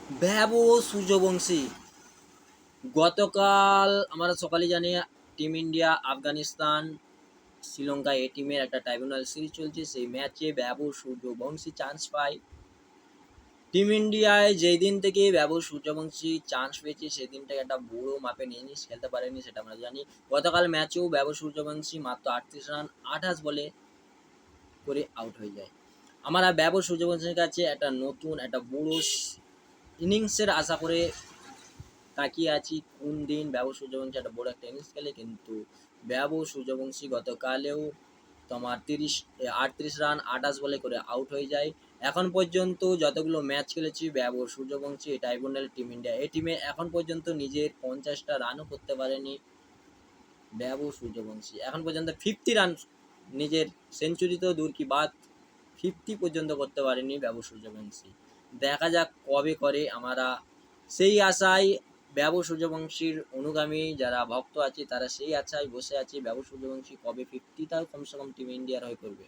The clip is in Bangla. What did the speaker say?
ভ্যাবো সূর্যবংশী গতকাল আমরা সকালে জানি টিম ইন্ডিয়া আফগানিস্তান শ্রীলঙ্কা এই টিমের একটা ট্রাইব্যুনাল সিরিজ চলছে। সেই ম্যাচে ভ্যাবো সূর্যবংশী চান্স পায়। টিম ইন্ডিয়ায় যেই দিন থেকে ভ্যাবো সূর্যবংশী চান্স পেয়েছে সেই দিনটাকে একটা বড় মাপে নিয়ে খেলতে পারেনি, সেটা আমরা জানি। গতকাল ম্যাচেও ভ্যাবো সূর্যবংশী মাত্র 38 রান 28 বলে করে আউট হয়ে যায়। আমরা ভ্যাবো সূর্যবংশীর কাছে একটা নতুন একটা বড় ইনিংসের আশা করে তাকিয়ে আছি। কোন দিন ভ্যাবো সূর্যবংশী একটা বড় একটা ইনিংস খেলে, কিন্তু ভ্যাবো সূর্যবংশী গতকালেও তোমার 38 রান 28 বলে করে আউট হয়ে যায়। এখন পর্যন্ত যতগুলো ম্যাচ খেলেছি ভ্যাবো সূর্যবংশী এই ট্রাইব্যুনাল টিম ইন্ডিয়া এই টিমে এখন পর্যন্ত নিজের 50টা রানও করতে পারেনি ভ্যাবো সূর্যবংশী। এখন পর্যন্ত 50 রান, নিজের সেঞ্চুরি তো দূর কি বাদ, 50 পর্যন্ত করতে পারেনি ভ্যাবো সূর্যবংশী। দেখা যাক কবে করে। আমরা সেই আশায় ভ্যাবো সূর্যবংশীর অনুগামী যারা ভক্ত আছে তারা সেই আশায় বসে আছে ভ্যাবো সূর্যবংশী কবে 50টাও কমসে কম টিম ইন্ডিয়ার হয়ে করবে।